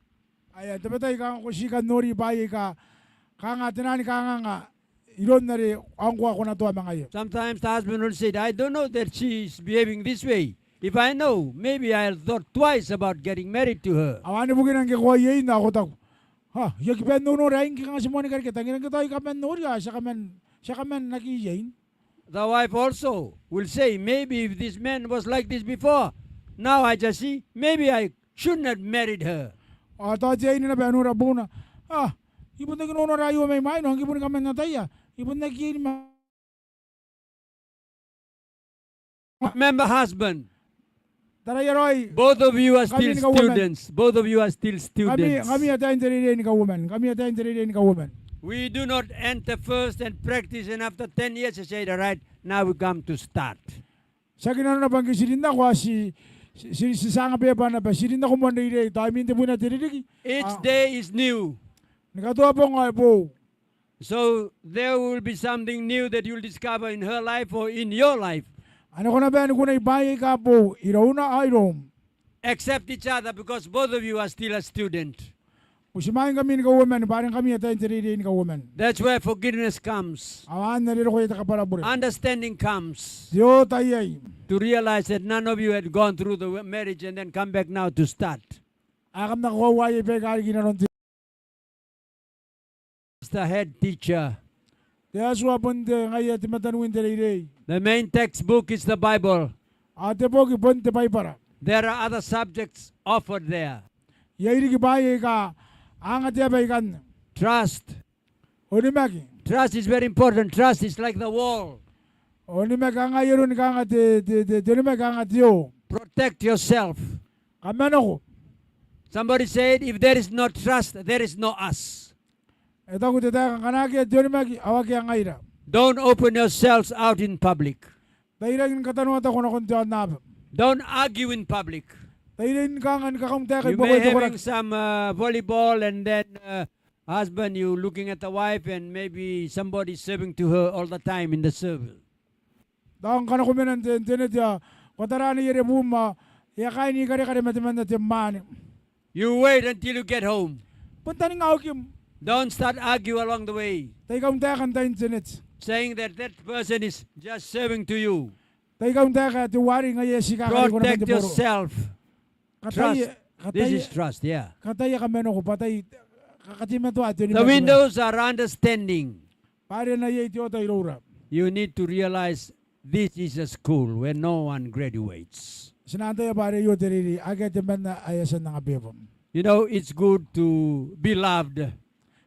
S2: ay tapatay ka ko si kanori bayi ka nga tinani ka nga iron na rin ang kuha ko na to mga iyo.
S1: Sometimes the husband will say, I don't know that she's behaving this way. If I know, maybe I'll thought twice about getting married to her.
S2: Awan mo ginang kikuha yay na ako tako. Ha, yung kipen nuno rin kaya si Monica kita ginang kita yung kamen nuri siya kamen nakiyayin.
S1: The wife also will say, maybe if this man was like this before, now I just see, maybe I shouldn't have married her.
S2: O to jay na ba nura buna. Ah, ibon na ginono rayo may may no, ibon kamen nataya. Ibon na kiyin ma.
S1: Remember, husband,
S2: Tarayaroy.
S1: both of you are still
S2: Kami ni ka woman.
S1: students. Both of you are still students.
S2: Kami atayin rin ni ka woman. Kami atayin rin ni ka woman.
S1: We do not enter first and practice, and after 10 years, you say, all right, now we come to start.
S2: Sa kinano na bang kisirin na ko si sanga pepa na ba sirin na ko mo rin tayo minti po na tiriri.
S1: Each day is new.
S2: Nagatuwa po nga po.
S1: So there will be something new that you'll discover in her life or in your life.
S2: Ano ko na ba ano ko na ibayi ka po iraw na ayrom.
S1: Accept each other because both of you are still a student.
S2: Usimahin kami ni ka woman parang kami atayin rin ni ka woman.
S1: That's where forgiveness comes.
S2: Awan na rin ko ita kaparabure.
S1: Understanding comes
S2: Diyo tayay.
S1: to realize that none of you had gone through the marriage and then come back now to start.
S2: Akam na ko waye pe kari ginanon ti.
S1: It's the head teacher.
S2: Kaya suwa ponte ngaya ti matanuin tiriri.
S1: The main textbook is the Bible.
S2: Ate po ki ponte pay para.
S1: There are other subjects offered there.
S2: Yairi ki bayi ka angat ya bay kan.
S1: Trust.
S2: Oni maki.
S1: Trust is very important. Trust is like the wall.
S2: Oni maki ngayon ka nga te ni maki nga tiyo.
S1: Protect yourself.
S2: Kamano ko.
S1: Somebody said, if there is no trust, there is no us.
S2: Ito ko tita kanaki tiyo ni maki awaki ang ngaira.
S1: Don't open yourselves out in public.
S2: Tairagin katanungan ako na kunti ang nab.
S1: Don't argue in public.
S2: Tairin ka nga kakamta kay
S1: You may
S2: bukod ko
S1: having some volleyball and then husband, you looking at the wife and maybe somebody serving to her all the time in the service.
S2: Dang kana kuminan tenet ya kotarani yere buma ya kaini kare kare matiman na timani.
S1: You wait until you get home.
S2: Punta ni ngaw kim.
S1: Don't start argue along the way,
S2: Tay kaunta kan tayin tenet.
S1: saying that that person is just serving to you.
S2: Tay kaunta ka tiwari nga yesi ka kare ko na
S1: Protect yourself.
S2: Katay
S1: This is trust, yeah.
S2: katay kameno ko patay kakatima to ato ni.
S1: The windows are understanding.
S2: Pare na ye tiyo tay rora.
S1: You need to realize this is a school where no one graduates.
S2: Sinantay pare yo teriri aga teman na ayasan nga bebom.
S1: You know, it's good to be loved,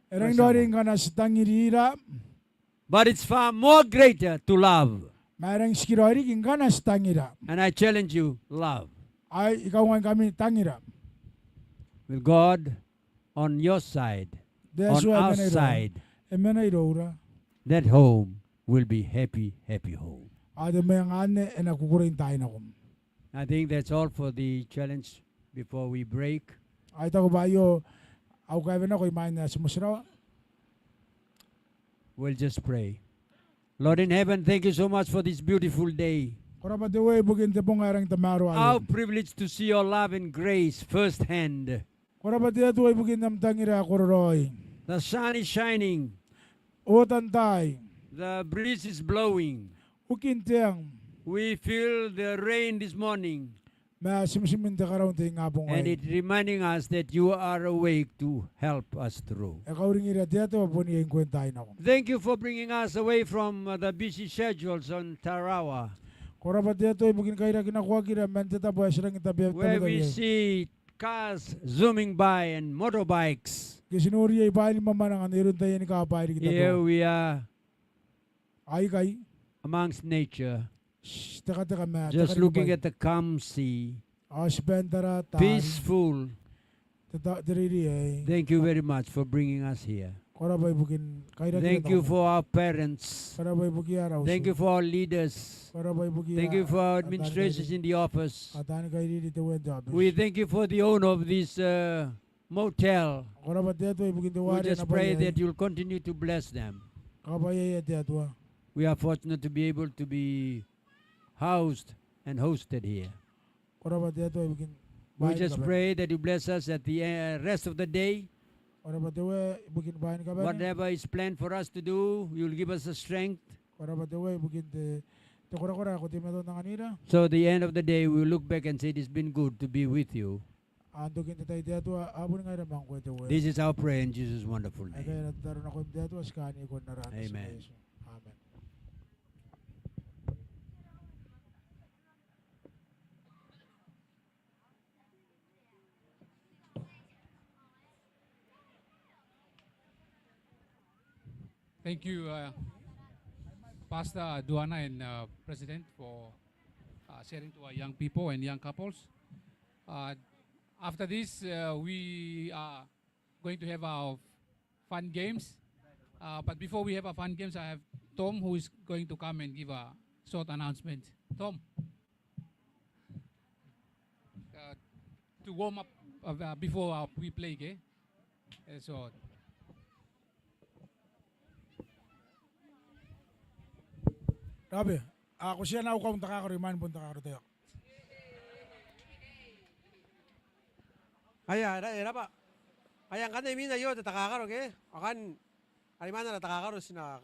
S2: Erang doring kana stangirira
S1: but it's far more greater to love.
S2: marang skirori king kana stangira.
S1: And I challenge you, love.
S2: Ay ikaw nga kami tangira.
S1: With God on your side, on our side,
S2: Emena irora.
S1: that home will be happy, happy home.
S2: Ada may ang ane na kukurin tayo na kum.
S1: I think that's all for the challenge before we break.
S2: Ay ta ko ba yo au kaya na ko imain na sumusrawa.
S1: We'll just pray. Lord in heaven, thank you so much for this beautiful day.
S2: Kora ba de way bugin te pong arang tamaro
S1: How
S2: ayo.
S1: privileged to see your love and grace firsthand.
S2: Kora ba de way bugin nam tangira kororoy.
S1: The sun is shining.
S2: O tantay.
S1: The breeze is blowing.
S2: Ukin tiyang.
S1: We feel the rain this morning,
S2: Ma simsimin te karaw te ngapong
S1: and
S2: ay.
S1: it reminding us that you are awake to help us through.
S2: E kauring ira te ato poni e kwenta ina ko.
S1: Thank you for bringing us away from the busy schedules on Tarawa,
S2: Kora ba te ato e bukin kaira kina kwa kira men te tapo e sirang kita be
S1: where
S2: tapo
S1: we
S2: tayo.
S1: see cars zooming by and motorbikes.
S2: Kisinori e paili mama nang anirun tayo ni ka paili kita
S1: Here
S2: to.
S1: we are
S2: Ay kai.
S1: amongst nature,
S2: Teka teka ma.
S1: just looking at the calm sea,
S2: Spendara ta.
S1: peaceful.
S2: Diriri ay.
S1: Thank you very much for bringing us here.
S2: Kora ba bukin kaira
S1: Thank you for our parents.
S2: Kora ba bukia raw.
S1: Thank you for our leaders.
S2: Kora ba bukia.
S1: Thank you for our administrators in the office.
S2: Atani kairi te wen job.
S1: We thank you for the owner of this motel.
S2: Kora ba te ato e bukin te
S1: We
S2: wari na
S1: just pray
S2: ba.
S1: that you'll continue to bless them.
S2: Kabaya te ato.
S1: We are fortunate to be able to be housed and hosted here.
S2: Kora ba te ato e bukin.
S1: We just pray that you bless us at the rest of the day.
S2: Kora ba te we bukin bahan ka ba.
S1: Whatever is planned for us to do, you'll give us the strength.
S2: Kora ba te we bukin te kora ko te meto nang anira.
S1: So at the end of the day, we'll look back and say, it's been good to be with you.
S2: Ando kin te tay te ato abun nga ramang ko te we.
S1: This is our prayer in Jesus' wonderful
S2: Ay
S1: name.
S2: kaya nataron ako te ato askani ko naran.
S1: Amen.
S2: Amen.
S5: Thank you, Pastor Duana and President, for sharing to our young people and young couples. After this, we are going to have our fun games. But before we have our fun games, I have Tom who is going to come and give a short announcement. Tom, to warm up before we play, okay? So.
S2: Rabi, ako siya na ako kung takakariman pun tayo.
S3: Aya, era pa. Ayang kan mina yo te takakaro ke. Akan alimana na takakaro sina